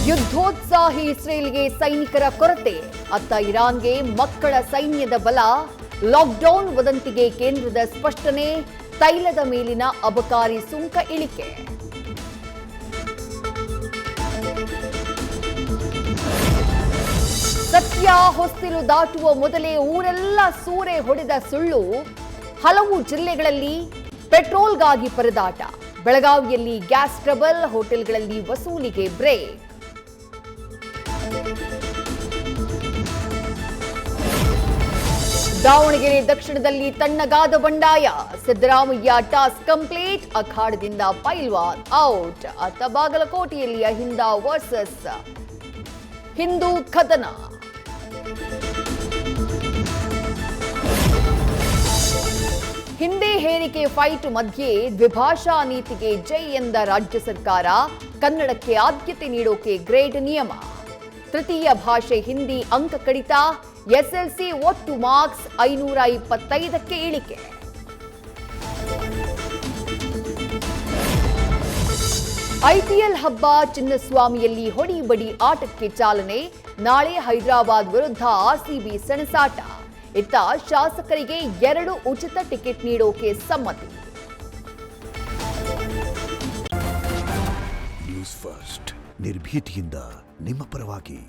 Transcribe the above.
ಯುದ್ಧೋತ್ಸಾಹಿ ಇಸ್ರೇಲ್ಗೆ ಸೈನಿಕರ ಕೊರತೆ, ಅತ್ತ ಇರಾನ್ಗೆ ಮಕ್ಕಳ ಸೈನ್ಯದ ಬಲ. ಲಾಕ್ಡೌನ್ ವದಂತಿಗೆ ಕೇಂದ್ರದ ಸ್ಪಷ್ಟನೆ, ತೈಲದ ಮೇಲಿನ ಅಬಕಾರಿ ಸುಂಕ ಇಳಿಕೆ. ಸತ್ಯ ಹೊಸ್ತಿಲು ದಾಟುವ ಮೊದಲೇ ಊರೆಲ್ಲ ಸೂರೆ ಹೊಡೆದ ಸುಳ್ಳು. ಹಲವು ಜಿಲ್ಲೆಗಳಲ್ಲಿ ಪೆಟ್ರೋಲ್ಗಾಗಿ ಪರದಾಟ. ಬೆಳಗಾವಿಯಲ್ಲಿ ಗ್ಯಾಸ್ ಟ್ರಬಲ್, ಹೋಟೆಲ್ಗಳಲ್ಲಿ ವಸೂಲಿಗೆ ಬ್ರೇಕ್. ದಾವಣಗೆರೆ ದಕ್ಷಿಣದಲ್ಲಿ ತಣ್ಣಗಾದ ಬಂಡಾಯ. ಸಿದ್ದರಾಮಯ್ಯ ಟಾಸ್ಕ್ ಕಂಪ್ಲೀಟ್, ಅಖಾಡದಿಂದ ಪೈಲ್ವಾನ್ ಔಟ್. ಅತ್ತ ಬಾಗಲಕೋಟೆಯಲ್ಲಿ ಅಹಿಂದ ವರ್ಸಸ್ ಹಿಂದೂ ಕದನ. ಹಿಂದಿ ಹೇರಿಕೆ ಫೈಟ್ ಮಧ್ಯೆ ದ್ವಿಭಾಷಾ ನೀತಿಗೆ ಜೈ ಎಂದ ರಾಜ್ಯ ಸರ್ಕಾರ. ಕನ್ನಡಕ್ಕೆ ಆದ್ಯತೆ ನೀಡೋಕೆ ಗ್ರೇಡ್ ನಿಯಮ. ತೃತೀಯ ಭಾಷೆ ಹಿಂದಿ ಅಂಕ ಕಡಿತ. ಎಸ್ಎಲ್ಸಿ ಒಟ್ಟು ಮಾರ್ಕ್ಸ್ 525ಕ್ಕೆ ಇಳಿಕೆ. ಐಪಿಎಲ್ ಹಬ್ಬ ಚಿನ್ನಸ್ವಾಮಿಯಲ್ಲಿ ಹೊಡಿ ಬಡಿ ಆಟಕ್ಕೆ ಚಾಲನೆ. ನಾಳೆ ಹೈದರಾಬಾದ್ ವಿರುದ್ಧ ಆರ್ಸಿಬಿ ಸೆಣಸಾಟ. ಇತ್ತ ಶಾಸಕರಿಗೆ 2 ಉಚಿತ ಟಿಕೆಟ್ ನೀಡೋಕೆ ಸಮ್ಮತಿ. ನ್ಯೂಸ್ ಫಸ್ಟ್ ನಿರ್ಭೀತಿಯಿಂದ ನಿಮ್ಮ ಪರವಾಗಿ.